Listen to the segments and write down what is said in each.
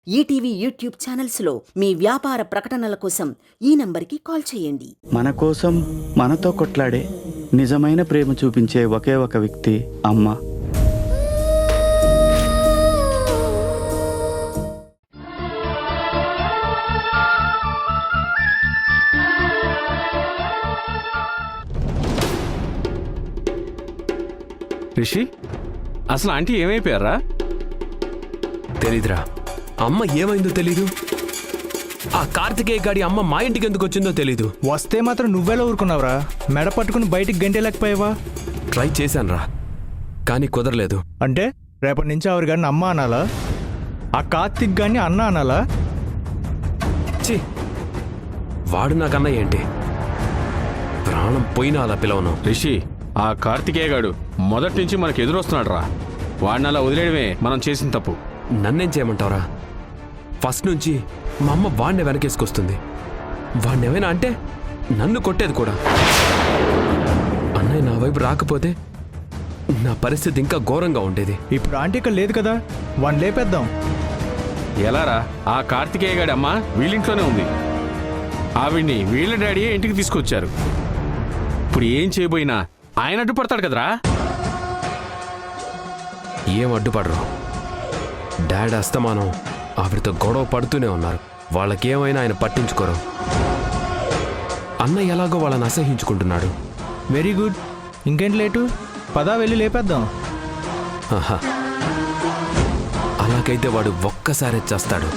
ETV YouTube ఛానల్స్లో మీ వ్యాపార ప్రకటనల కోసం ఈ నంబర్కి కాల్ చేయండి. మన కోసం మనతో కొట్లాడే నిజమైన ప్రేమ చూపించే ఒకే ఒక వ్యక్తి అమ్మ. రిషి, అసలు ఆంటీ ఏమైపోయారా? తెలీదురా. అమ్మ ఏమైందో తెలీదు. ఆ కార్తికేయ గాడి అమ్మ మా ఇంటికి ఎందుకు వచ్చిందో తెలీదు. వస్తే మాత్రం నువ్వెలా ఊరుకున్నావురా? మెడ పట్టుకుని బయటికి గంటేలేకపోయావా? ట్రై చేశానురా, కానీ కుదరలేదు. అంటే రేపటి నుంచి ఆవిడ గారిని అమ్మ అనాలా? ఆ కార్తిక్ గారిని అన్న అనాలా? ఛీ, వాడు నాకన్నా ఏంటి? ప్రాణం పోయినా అలా పిలవను. రిషి, ఆ కార్తికేయ గాడు మొదటి నుంచి మనకు ఎదురొస్తున్నాడు రా. వాడిని అలా వదిలేయడమే మనం చేసిన తప్పు. నన్నేం చేయమంటావురా? ఫస్ట్ నుంచి మా అమ్మ వాడిని వెనకేసుకొస్తుంది. వాడిని ఏమైనా అంటే నన్ను కొట్టేది కూడా. అన్నయ్య నా వైపు రాకపోతే నా పరిస్థితి ఇంకా ఘోరంగా ఉండేది. ఇప్పుడు ఆంటీ ఇక్కడ లేదు కదా, వాడిని లేపేద్దాం. ఎలారా? ఆ కార్తికేయ గాడి అమ్మ వీళ్ళింట్లోనే ఉంది. ఆవిడ్ని వీళ్ళ డాడీయే ఇంటికి తీసుకొచ్చారు. ఇప్పుడు ఏం చేయబోయినా ఆయన అడ్డుపడతాడు కదరా. ఏం అడ్డుపడరు. డాడ్ అస్తమానం ఆవిడతో గొడవ పడుతూనే ఉన్నారు. వాళ్ళకేమైనా ఆయన పట్టించుకోరు. అన్న ఎలాగో వాళ్ళని అసహించుకుంటున్నాడు. వెరీ గుడ్, ఇంకేంటి లేటు? పదా వెళ్ళి లేపేద్దాం. ఆహా, అలాగైతే వాడు ఒక్కసారి చేస్తాడు.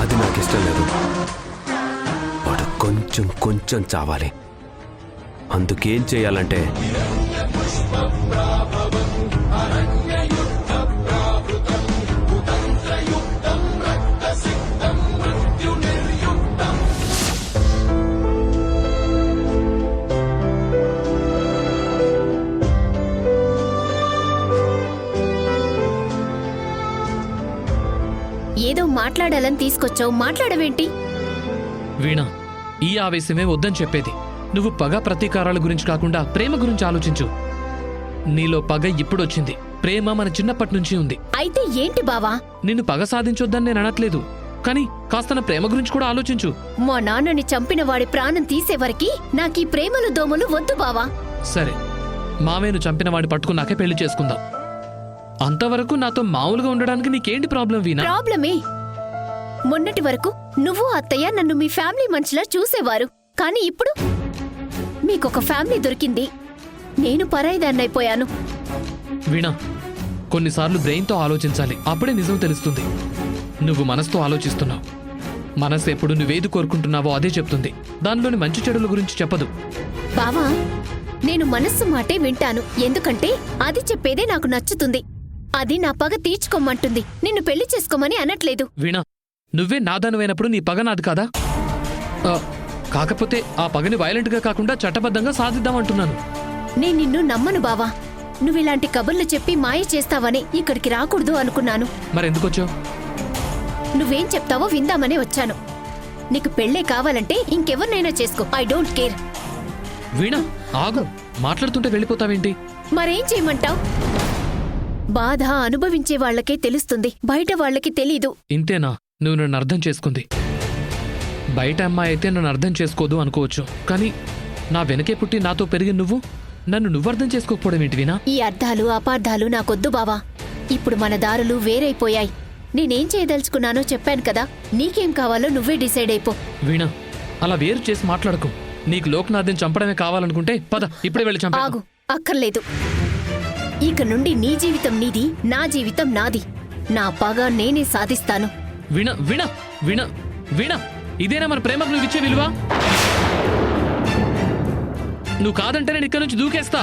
అది నాకు ఇష్టం లేదు. వాడు కొంచెం కొంచెం చావాలి. అందుకేం చేయాలంటే ఏదో మాట్లాడాలని తీసుకొచ్చావు, మాట్లాడవేంటి? వీణ, ఈ ఆవేశమే వద్దని చెప్పేది. నువ్వు పగ ప్రతీకారాల గురించి కాకుండా ప్రేమ గురించి ఆలోచించు. నీలో పగ ఇప్పుడొచ్చింది, ప్రేమ మన చిన్నప్పటి నుంచి ఉంది. అయితే ఏంటి బావా? నిన్ను పగ సాధించొద్దని నేను అనట్లేదు, కానీ కాస్త నా ప్రేమ గురించి కూడా ఆలోచించు. మా నాన్నని చంపిన వాడి ప్రాణం తీసేవరకి నాకీ ప్రేమలు దోమలు వద్దు బావా. సరే, మామయ్యను చంపిన వాడిని పట్టుకున్నాకే పెళ్లి చేసుకుందాం. అంతవరకు నాతో మామూలుగా ఉండడానికి నీకేంటి ప్రాబ్లం వీణా? ప్రాబ్లమే. మొన్నటి వరకు నువ్వు అత్తయ్య నన్ను మీ ఫ్యామిలీ మనిషిలా చూసేవారు, కానీ ఇప్పుడు మీకొక ఫ్యామిలీ దొరికింది, నేను పరాయిదాన్నైపోయాను. వీణా, కొన్నిసార్లు బ్రెయిన్తో ఆలోచించాలి, అప్పుడే నిజం తెలుస్తుంది. నువ్వు మనసుతో ఆలోచిస్తున్నావు. మనసు ఎప్పుడు నువ్వేది కోరుకుంటున్నావో అదే చెప్తుంది, దానిలోని మంచి చెడుల గురించి చెప్పదు. బావా, నేను మనస్సు మాటే వింటాను, ఎందుకంటే అది చెప్పేదే నాకు నచ్చుతుంది. అది నా పగ తీర్చుకోమంటుంది, నిన్ను పెళ్లి చేసుకోమని అనట్లేదు. వీణా, నువ్వే నాదానువైనప్పుడు నీ పగ నాది కాదా? కాకపోతే ఆ పగని వైలెంట్గా కాకుండా చట్టబద్ధంగా సాధిద్దామంటున్నాను. నేను నిన్ను నమ్మను బావా. నువ్విలాంటి కబుర్లు చెప్పి మాయ చేస్తావని ఇక్కడికి రాకూడదు అనుకున్నాను. మరెందుకొచ్చావు? నువ్వేం చెప్తావో విందామనే వచ్చాను. నీకు పెళ్ళే కావాలంటే ఇంకెవరినైనా చేసుకో, ఐ డోంట్ కేర్. వీణా, ఆగు. మాట్లాడుతుంటే వెళ్ళిపోతావేంటి? మరేం చేయమంటావ్? బాధ అనుభవించే వాళ్లకే తెలుస్తుంది, బయట వాళ్ళకి తెలీదు. ఇంతేనా నువ్వు నన్ను అర్థం చేసుకుంది? బయట అమ్మాయి అయితే నన్ను అర్థం చేసుకోదు అనుకోవచ్చు, కానీ నా వెనకే పుట్టి నాతో పెరిగి నువ్వు అర్థం చేసుకోకపోవడం ఏంటి వీణా? ఈ అర్థాలు అపార్థాలు నాకొద్దు బావా. ఇప్పుడు మన దారులు వేరైపోయాయి. నేనేం చేయదలుచుకున్నానో చెప్పాను కదా, నీకేం కావాలో నువ్వే డిసైడ్ అయిపో. వీణా, అలా వేరు చేసి మాట్లాడకు. నీకు లోక్నాథ్ని చంపడమే కావాలనుకుంటే పద, ఇప్పుడే వెళ్ళి చంపా. ఆగు, అక్కర్లేదు. ఇక నుండి నీ జీవితం నీది, నా జీవితం నాది. నా పగ నేనే సాధిస్తాను. వీణా వీణా వీణా వీణా, ఇదేనా మన ప్రేమకు నువ్వు ఇచ్చే విలువ? నువ్వు కాదంటే నేను ఇక్కడి నుంచి దూకేస్తా.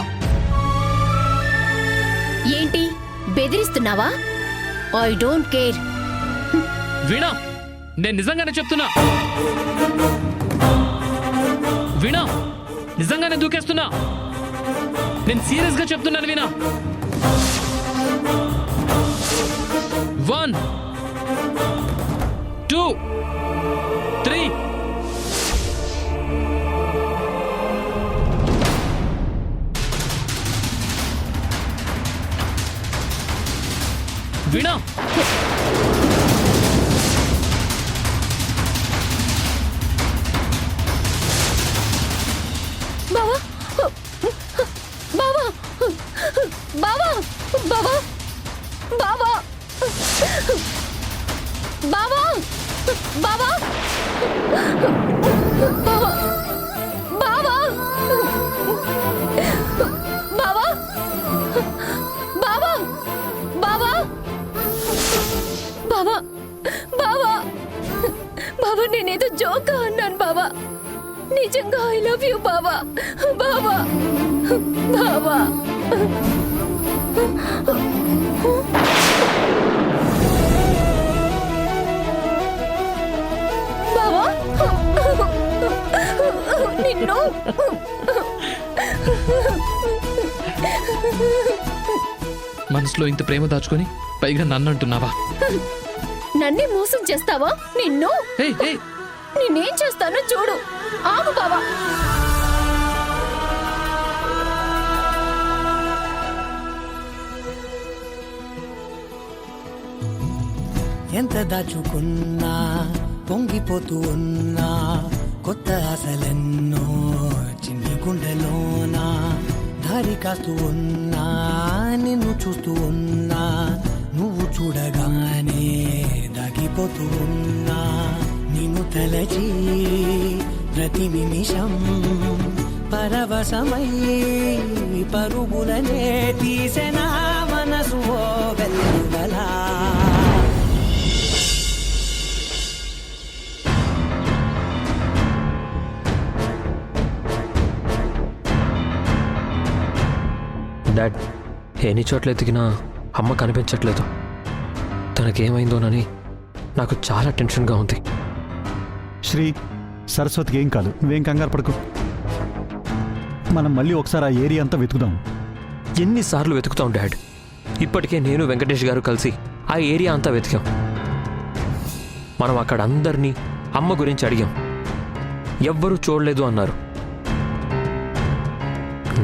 ఏంటి బెదిరిస్తున్నావా? I don't care. వీణా, నేను నిజంగానే చెప్తున్నా. వీణా, నిజంగానే దూకేస్తున్నా. నేను సీరియస్ గా చెప్తున్నాను వీణా. 1 2 3 వీణా. బావా బావా బావా బావా బావా బావా బావా బావా బావా బావా నేనేదో జోక్గా అన్నాను బావా. నిజంగా ఐ లవ్ యూ బావా. బావా బావా బావా నిన్ను మనసులో ఇంత ప్రేమ దాచుకొని పైగా నన్ను అంటున్నావా? నన్నే మోసం చేస్తావా? నిన్ను ఏయ్, ఏయ్, నేనేం చేస్తానో చూడు. ఆగు బావా. ఎంత దాచుకున్నా పొంగిపోతూ ఉన్నా కొత్త ఆశలెన్నో చిన్ని గుండెలోనా దారి కాస్తూ ఉన్నా నిన్ను చూస్తూ ఉన్నా నువ్వు చూడగానే దాగిపోతూ ఉన్నా నిన్ను తలచి ప్రతి నిమిషం పరవశమై పరుగులనే తీసెనా మనసు ఓ వెల్లువలా. డాడ్, ఎన్ని చోట్ల ఎతికినా అమ్మ కనిపించట్లేదు. తనకేమైందోనని నాకు చాలా టెన్షన్గా ఉంది. శ్రీ, సరస్వతికి ఏం కాదు, నువ్వేం కంగారు పడకు. మనం మళ్ళీ ఒకసారి ఆ ఏరియా అంతా వెతుకుదాం. ఎన్నిసార్లు వెతుకుతాం డాడ్? ఇప్పటికే నేను వెంకటేష్ గారు కలిసి ఆ ఏరియా అంతా వెతికాం. మనం అక్కడ అందరినీ అమ్మ గురించి అడిగాం. ఎవ్వరూ చూడలేదు అన్నారు.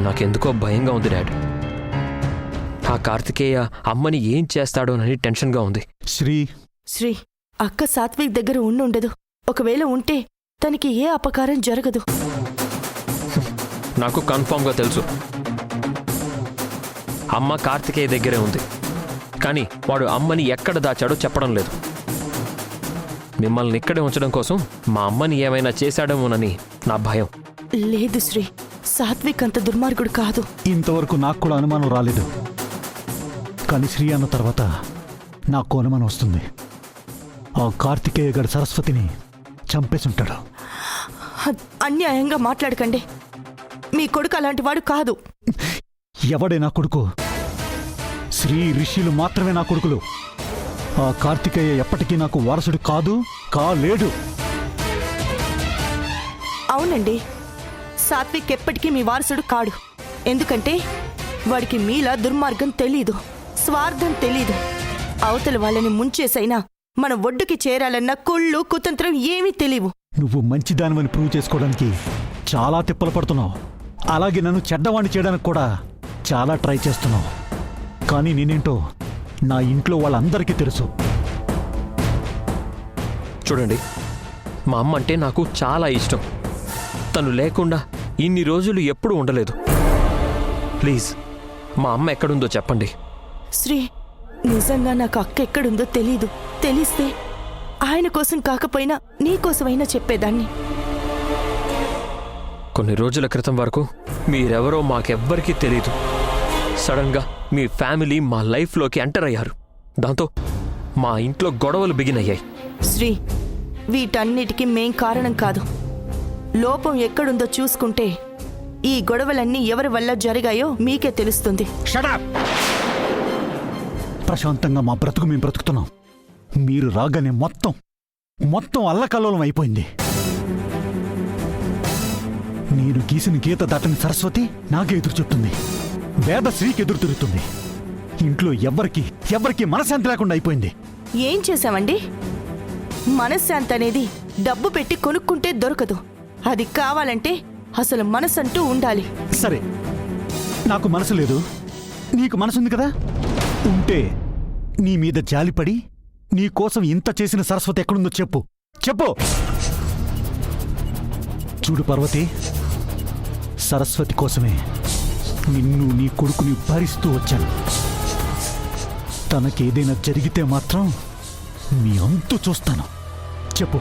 నాకెందుకో భయంగా ఉంది డాడ్. ఆ కార్తికేయ అమ్మని ఏం చేస్తాడోనని టెన్షన్గా ఉంది. శ్రీ, అక్క సాత్విక్ దగ్గర ఉండదు. ఒకవేళ ఉంటే తనకి ఏ అపకారం జరగదు. నాకు కన్ఫామ్గా తెలుసు అమ్మ కార్తికేయ దగ్గరే ఉంది. కానీ వాడు అమ్మని ఎక్కడ దాచాడో చెప్పడం లేదు. మిమ్మల్ని ఇక్కడే ఉంచడం కోసం మా అమ్మని ఏమైనా చేశాడేమోనని నా భయం. లేదు శ్రీ, సాత్విక్ అంత దుర్మార్గుడు కాదు. ఇంతవరకు నాకు కూడా అనుమానం రాలేదు, కానీ శ్రీ అన్న తర్వాత నాకు అనుమానం వస్తుంది. ఆ కార్తికేయ గడు సరస్వతిని చంపేసుంటాడు. అన్యాయంగా మాట్లాడకండి. మీ కొడుకు అలాంటి వాడు కాదు. ఎవడే నా కొడుకు? శ్రీ, రిషిలు మాత్రమే నా కొడుకులు. ఆ కార్తికేయ ఎప్పటికీ నాకు వారసుడు కాలేడు. అవునండి, సాత్విక్ ఎప్పటికీ మీ వారసుడు కాడు. ఎందుకంటే వాడికి మీలా దుర్మార్గం తెలీదు, స్వార్థం తెలీదు. అవతల వాళ్ళని ముంచేసైనా మన ఒడ్డుకి చేరాలన్న కుళ్ళు కుతంత్రం ఏమీ తెలియవు. నువ్వు మంచిదానివని ప్రూవ్ చేసుకోవడానికి చాలా తిప్పలు పడుతున్నావు. అలాగే నన్ను చెడ్డవాణ్ణి చేయడానికి కూడా చాలా ట్రై చేస్తున్నావు. కానీ నేనేంటో నా ఇంట్లో వాళ్ళందరికీ తెలుసు. చూడండి, మా అమ్మ అంటే నాకు చాలా ఇష్టం. తను లేకుండా ఇన్ని రోజులు ఎప్పుడూ ఉండలేదు. ప్లీజ్, మా అమ్మ ఎక్కడుందో చెప్పండి. శ్రీ, నిజంగా నాకు అక్క ఎక్కడుందో తెలీదు. తెలిస్తే ఆయన కోసం కాకపోయినా నీ కోసమైనా చెప్పేదాన్ని. కొన్ని రోజుల క్రితం వరకు మీరెవరో మాకెవ్వరికీ తెలీదు. సడన్గా మీ ఫ్యామిలీ మా లైఫ్లోకి ఎంటర్ అయ్యారు. దాంతో మా ఇంట్లో గొడవలు బిగినయ్యాయి. శ్రీ, వీటన్నిటికీ మేం కారణం కాదు. లోపం ఎక్కడుందో చూసుకుంటే ఈ గొడవలన్నీ ఎవరి వల్ల జరిగాయో మీకే తెలుస్తుంది. ప్రశాంతంగా మా బ్రతుకు మేము బ్రతుకుతున్నాం. మీరు రాగానే మొత్తం అల్లకల్లోలం అయిపోయింది. నేను గీసిన గీత దాటని సరస్వతి నాకే ఎదురు చెప్తుంది. వేదశ్రీకి ఎదురు తిరుగుతుంది. ఇంట్లో ఎవరికి మనశ్శాంతి లేకుండా అయిపోయింది. ఏం చేశామండి? మనశ్శాంతి అనేది డబ్బు పెట్టి కొనుక్కుంటే దొరకదు. అది కావాలంటే అసలు మనసంటూ ఉండాలి. సరే, నాకు మనసు లేదు, నీకు మనసుంది కదా. ఉంటే నీ మీద జాలిపడి నీ కోసం ఇంత చేసిన సరస్వతి ఎక్కడుందో చెప్పు. చూడు పార్వతి, సరస్వతి కోసమే నిన్ను నీ కొడుకుని భరిస్తూ వచ్చాను. తనకేదైనా జరిగితే మాత్రం నీ అంతు చూస్తాను. చెప్పు,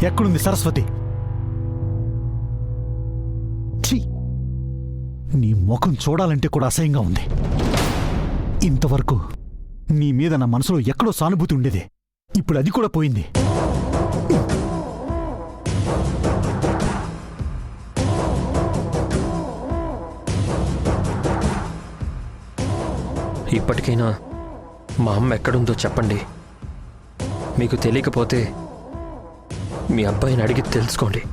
ఎక్కడుంది సరస్వతి? ఛీ, నీ ముఖం చూడాలంటే కూడా అసహ్యంగా ఉంది. ఇంతవరకు నీ మీద నా మనసులో ఎక్కడో సానుభూతి ఉండేది, ఇప్పుడు అది కూడా పోయింది. ఇప్పటికైనా మా అమ్మ ఎక్కడుందో చెప్పండి. మీకు తెలియకపోతే మీ అబ్బాయిని అడిగి తెలుసుకోండి.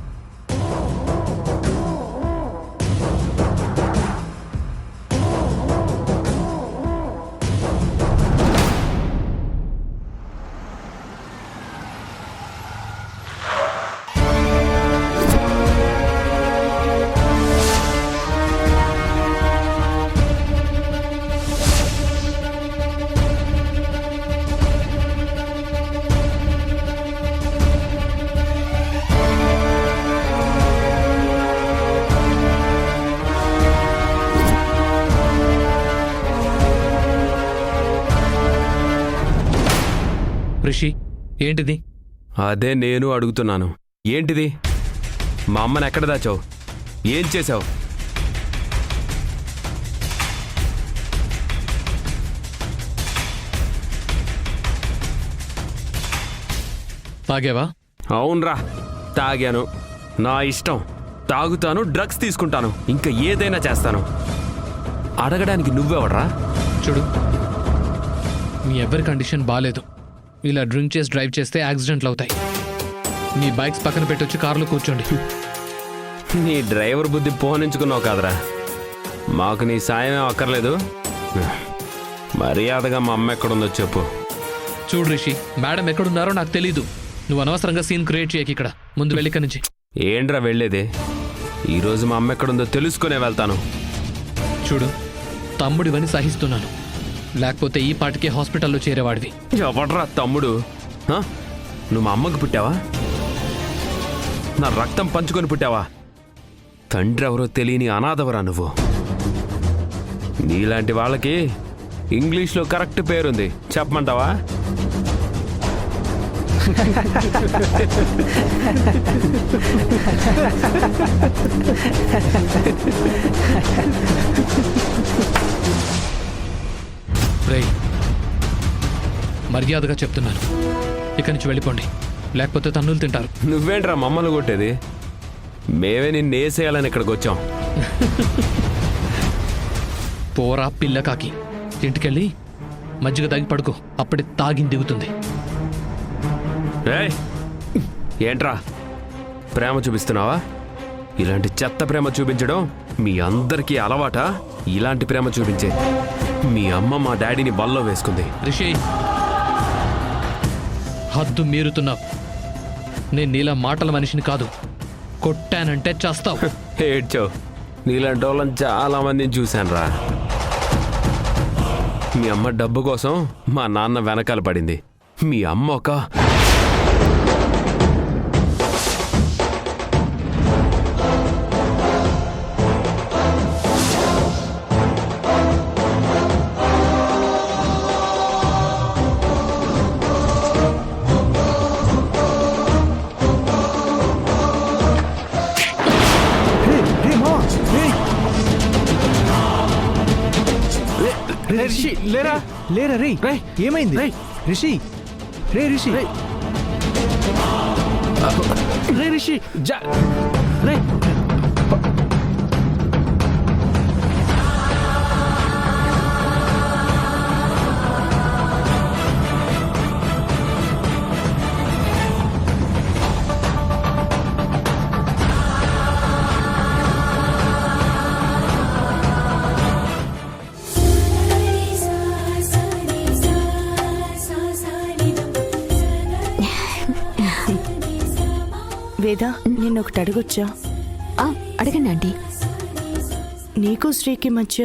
రిషి, ఏంటిది? అదే నేను అడుగుతున్నాను. ఏంటిది? మా అమ్మని ఎక్కడ దాచావు? ఏం చేశావు? తాగేవా? అవునరా, తాగాను. నా ఇష్టం. తాగుతాను, డ్రగ్స్ తీసుకుంటాను, ఇంకా ఏదైనా చేస్తాను. అడగడానికి నువ్వెవడరా? చూడు, మీ ఎవరి కండిషన్ బాగాలేదు. ఇలా డ్రింక్ చేసి డ్రైవ్ చేస్తే యాక్సిడెంట్లు అవుతాయి. మీ బైక్స్ పక్కన పెట్టొచ్చి కారులో కూర్చోండి. నీ డ్రైవర్ బుద్ధి పోనించుకున్నావు కాదరా. మాకు నీ సాయమే అక్కర్లేదు. మర్యాదగా మా అమ్మ ఎక్కడుందో చెప్పు. చూడు రిషి, మేడం ఎక్కడున్నారో నాకు తెలీదు. నువ్వు అనవసరంగా సీన్ క్రియేట్ చేయకి. ఇక్కడ ముందు వెళ్ళిక నుంచి. ఏంట్రా వెళ్ళేది? ఈరోజు మా అమ్మ ఎక్కడుందో తెలుసుకునే వెళ్తాను. చూడు, తమ్ముడివని సహిస్తున్నాను, లేకపోతే ఈ పాటికే హాస్పిటల్లో చేరేవాడివి. ఎవడ్రా తమ్ముడు? నువ్వు మా అమ్మకు పుట్టావా? నా రక్తం పంచుకొని పుట్టావా? తండ్రి ఎవరో తెలియని అనాథవరా నువ్వు. నీలాంటి వాళ్ళకి ఇంగ్లీష్లో కరెక్ట్ పేరుంది, చెప్పమంటావా? రేయ్, మర్యాదగా చెప్తున్నాను, ఇక్కడి నుంచి వెళ్ళిపోండి, లేకపోతే తన్నులు తింటారు. నువ్వేంట్రా మమ్మల్ని కొట్టేది? మేమే నిన్ను వేసేయాలని ఇక్కడికి వచ్చాం. పోరా పిల్లకాకి, ఇంటికెళ్ళి మజ్జిగ తాగి పడుకో, అప్పుడే తాగిని దిగుతుంది. ఏయ్, ఏంట్రా ప్రేమ చూపిస్తున్నావా? ఇలాంటి చెత్త ప్రేమ చూపించడం మీ అందరికీ అలవాటా? ఇలాంటి ప్రేమ చూపించే మీ అమ్మ మా డాడీని బల్లో వేసుకుంది. రిషి, హద్దు మీరుతున్నావు. నేను నీలా మాటల మనిషిని కాదు. కొట్టానంటే చేస్తావు. ఏడ్చావు. నీలాంటి వాళ్ళని చాలా మందిని చూశాను రా. మీ అమ్మ డబ్బు కోసం మా నాన్న వెనకాల పడింది. మీ అమ్మ ఒక రిషి, లేరా లేరా రే, ఏమైంది రిషి? రే రిషి, రే రిషి, రే వేద, నిన్నొకటి అడగొచ్చా? అడగండి ఆంటీ. నీకు శ్రీకి మధ్య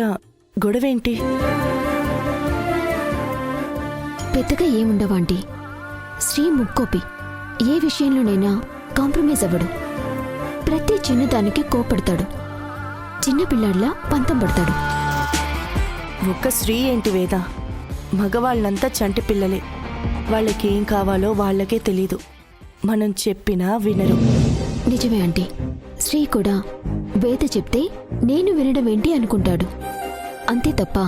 గొడవేంటి? పెద్దగా ఏముండవు ఆంటీ. శ్రీ ముక్కోపి, ఏ విషయంలోనైనా కాంప్రమైజ్ అవ్వడు. ప్రతి చిన్నదానికి కోపడతాడు, చిన్నపిల్లాడిలా పంతం పడతాడు. ఒక్క శ్రీ ఏంటి వేద, మగవాళ్ళంతా చంటి పిల్లలే. వాళ్ళకేం కావాలో వాళ్ళకే తెలీదు. మనం చెప్పినా వినరు. నిజమే ఆంటీ. శ్రీ కూడా వేద చెప్తే నేను వినడం ఏంటి అనుకుంటాడు. అంతే తప్ప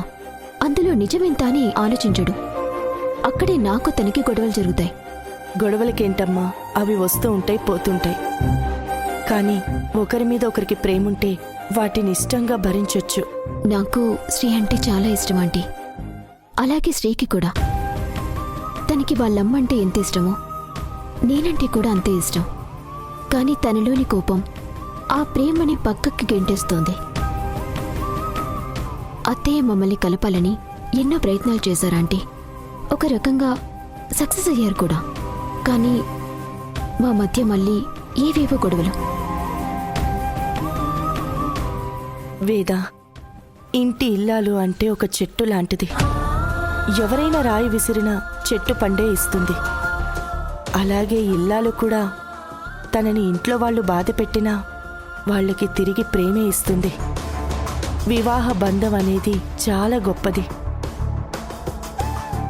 అందులో నిజమెంత అని ఆలోచించడు. అక్కడే నాకు తనకి గొడవలు జరుగుతాయి. గొడవలకేంటమ్మా, అవి వస్తూ ఉంటాయి, పోతుంటాయి. కానీ ఒకరి మీద ఒకరికి ప్రేముంటే వాటిని ఇష్టంగా భరించొచ్చు. నాకు శ్రీ అంటే చాలా ఇష్టం ఆంటీ. అలాగే శ్రీకి కూడా. తనకి వాళ్ళమ్మంటే ఎంత ఇష్టమో నేనంటే కూడా అంతే ఇష్టం. కానీ తనలోని కోపం ఆ ప్రేమని పక్కకి గెంటేస్తోంది. అత్తయ్య మమ్మల్ని కలపాలని ఎన్నో ప్రయత్నాలు చేశారాంటీ. ఒక రకంగా సక్సెస్ అయ్యారు కూడా. కానీ మా మధ్య మళ్ళీ ఏవేవో గొడవలు. వేద, ఇంటి ఇల్లాలు అంటే ఒక చెట్టు లాంటిది. ఎవరైనా రాయి విసిరినా చెట్టు పండే ఇస్తుంది. అలాగే ఇల్లాలు కూడా తనని ఇంట్లో వాళ్ళు బాధ పెట్టినా వాళ్ళకి తిరిగి ప్రేమే ఇస్తుంది. వివాహ బంధం అనేది చాలా గొప్పది.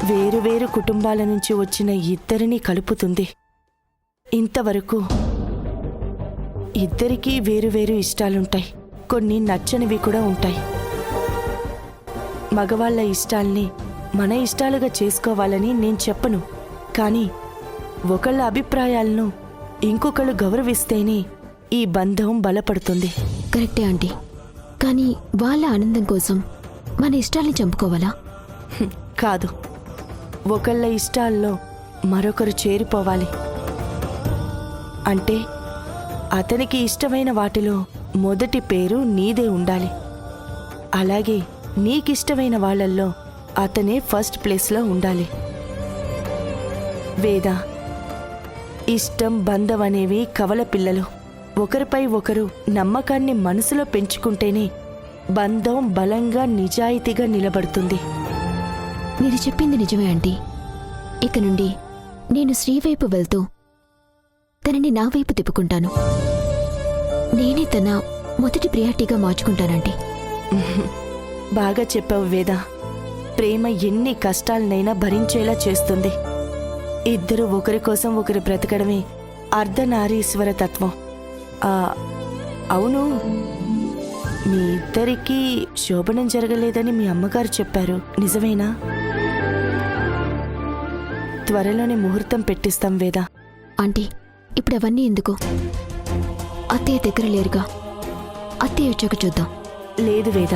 వేరువేరు కుటుంబాల నుంచి వచ్చిన ఇద్దరిని కలుపుతుంది. ఇంతవరకు ఇద్దరికీ వేరువేరు ఇష్టాలుంటాయి, కొన్ని నచ్చనివి కూడా ఉంటాయి. మగవాళ్ళ ఇష్టాల్ని మన ఇష్టాలుగా చేసుకోవాలని నేను చెప్పను. కానీ ఒకళ్ళ అభిప్రాయాలను ఇంకొకళ్ళు గౌరవిస్తేనే ఈ బంధం బలపడుతుంది. కరెక్టే ఆంటీ. కానీ వాళ్ళ ఆనందం కోసం మన ఇష్టాల్ని చంపుకోవాలా? కాదు, ఒకళ్ళ ఇష్టాల్లో మరొకరు చేరిపోవాలి. అంటే అతనికి ఇష్టమైన వాటిలో మొదటి పేరు నీదే ఉండాలి. అలాగే నీకిష్టమైన వాళ్ళల్లో అతనే ఫస్ట్ ప్లేస్లో ఉండాలి. వేద, ఇష్టం, బంధం అనేవి కవల పిల్లలు. ఒకరిపై ఒకరు నమ్మకాన్ని మనసులో పెంచుకుంటేనే బంధం బలంగా, నిజాయితీగా నిలబడుతుంది. మీరు చెప్పింది నిజమే ఆంటీ. ఇక నుండి నేను శ్రీవైపు వెళ్తూ తనని నా వైపు తిప్పుకుంటాను. నేనే తన మొదటి ప్రియారిటీగా మార్చుకుంటానంటీ. బాగా చెప్పావు వేద. ప్రేమ ఎన్ని కష్టాలనైనా భరించేలా చేస్తుంది. ఇద్దరు ఒకరి కోసం ఒకరు బ్రతకడమే అర్ధనారీశ్వర తత్వం. అవును, మీ ఇద్దరికీ శోభనం జరగలేదని మీ అమ్మగారు చెప్పారు, నిజమేనా? త్వరలోనే ముహూర్తం పెట్టిస్తాం వేద. ఆంటీ, ఇప్పుడు అవన్నీ ఎందుకు? అత్తయ్య దగ్గర లేరుగా. అత్తయ్య వచ్చాక చూద్దాం. లేదు వేద,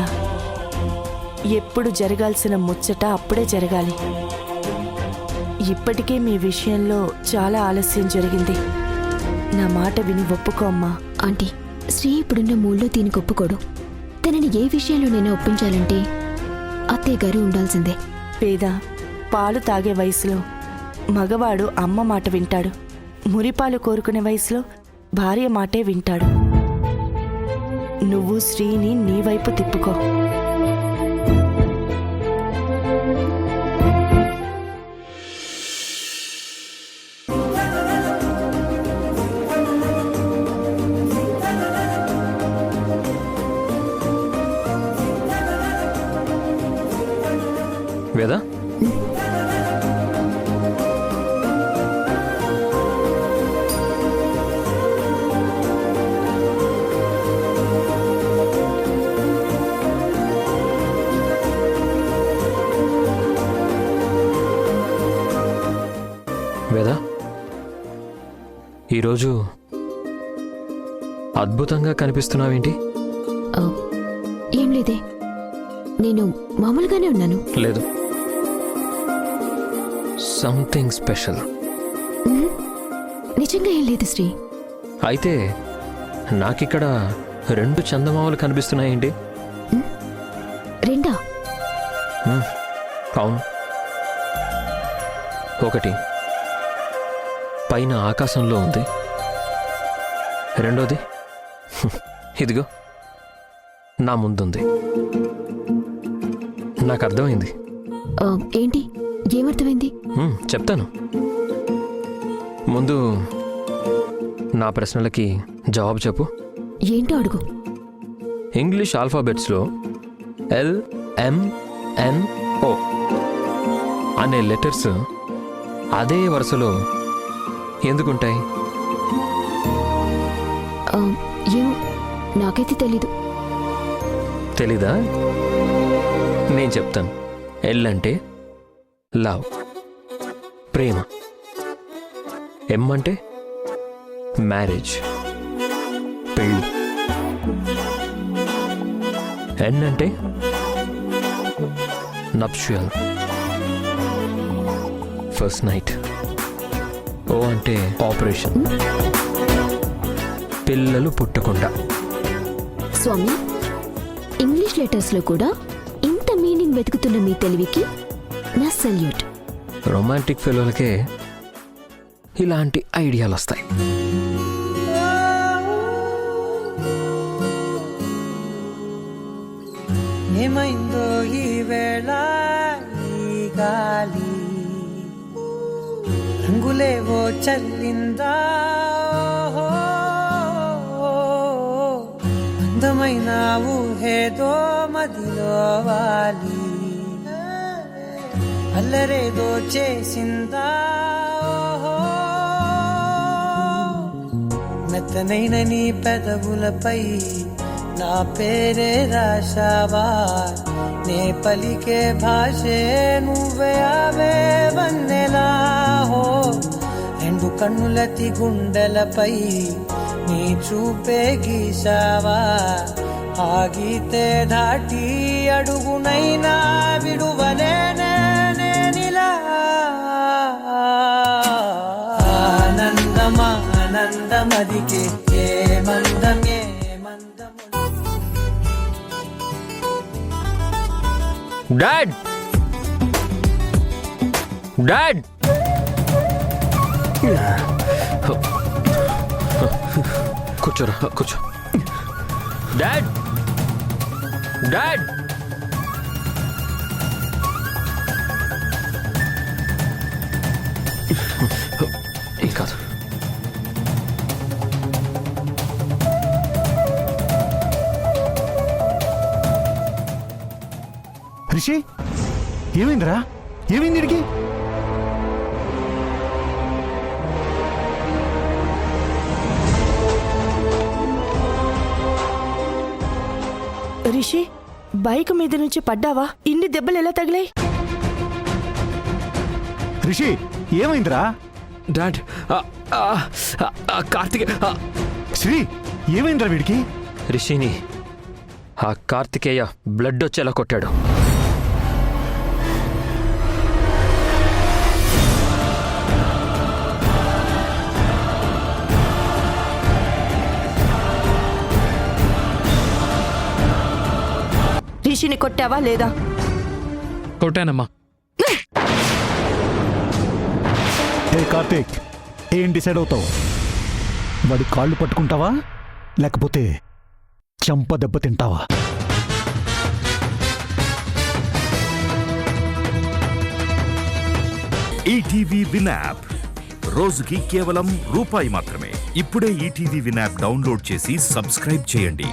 ఎప్పుడు జరగాల్సిన ముచ్చట అప్పుడే జరగాలి. ఇప్పటికే మీ విషయంలో చాలా ఆలస్యం జరిగింది. నా మాట విని ఒప్పుకో అమ్మా. ఆంటీ, శ్రీ ఇప్పుడున్న మూడ్లో దీనికి ఒప్పుకోడు. తనని ఏ విషయంలోనైనా ఒప్పించాలంటే అత్తయ్య గారు ఉండాల్సిందే. వేద, పాలు తాగే వయసులో మగవాడు అమ్మ మాట వింటాడు. మురిపాలు కోరుకునే వయసులో భార్య మాటే వింటాడు. నువ్వు శ్రీని నీ వైపు తిప్పుకో. వేదా, వేదా, ఈరోజు అద్భుతంగా కనిపిస్తున్నావేంటి? ఏం లేదే, నేను మామూలుగానే ఉన్నాను. లేదు, సంథింగ్ స్పెషల్. నిజంగా ఏం లేదు శ్రీ. అయితే నాకిక్కడ 2 చందమామలు కనిపిస్తున్నాయేంటి? రెండా? అవును. ఒకటి పైన ఆకాశంలో ఉంది, రెండోది ఇదిగో నా ముందుంది. నాకు అర్థమైంది. ఏంటి? ఏమర్థమైంది? చెప్తాను. ముందు నా ప్రశ్నలకి జవాబు చెప్పు. ఏంటో అడుగు. ఇంగ్లీష్ ఆల్ఫాబెట్స్లో LMNO అనే లెటర్స్ అదే వరుసలో ఎందుకుంటాయి? ఏమో, నాకైతే తెలీదు. తెలీదా? నేను చెప్తాను. ఎల్ అంటే లవ్, ప్రేమ. ఎం అంటే మ్యారేజ్, పెళ్ళి. ఎన్ అంటే నప్షుయల్, ఫస్ట్ నైట్. ఓ అంటే ఆపరేషన్, పిల్లలు పుట్టకుండా. స్వామి, ఇంగ్లీష్ లెటర్స్లో కూడా ఇంత మీనింగ్ వెతుకుతున్న మీ తెలివికి నా సెల్యూట్. రొమాంటిక్ ఫెలోలకే ఇలాంటి ఐడియాలు వస్తాయి. ఏమైందో ఈ వేళ ఈ గాలి, రంగులేవో చల్లిందా, అందమైన ఊహేదో మదిలో వాలి, అల్లరేదో చేసిందా, మెత్తనైన నీ పెదవులపై నా పేరే రాశావా, నే పలికే భాషే నువ్వే అవే వన్నెలా. హో, రెండు కన్నులతి గుండెలపై నీ చూపే గీశావా, ఆగితే దాటి అడుగునైనా విడువలేనే నేనిలా. ఆనందమా ఆనందమదికే ఏ మందమే డాడ్, డాడ్, కూర్చోరా, కూర్చో. Dad, dad. ఏం కాదు. రిషి, ఏమైందిరా? ఏమైంది ఇడికి? రిషి, బైక్ మీద నుంచి పడ్డావా? ఇన్ని దెబ్బలు ఎలా తగిలాయి? రిషి, ఏమైందిరా? డాడ్, కార్తిక్. శ్రీ, ఏమైందిరా వీడికి? రిషిని ఆ కార్తికేయ బ్లడ్ వచ్చేలా కొట్టాడు. రిషిని కొట్టావా లేదా? కొట్టానమ్మా. హే కార్తీక్, ఏం డిసైడ్ అవుతావు? వాడి కాళ్ళు పట్టుకుంటావా లేకపోతే చంప దెబ్బ తింటావా? ఈటీవీ విన్ యాప్ రోజుకి కేవలం రూపాయి మాత్రమే. ఇప్పుడే ఈటీవీ విన్ యాప్ డౌన్లోడ్ చేసి సబ్స్క్రైబ్ చేయండి.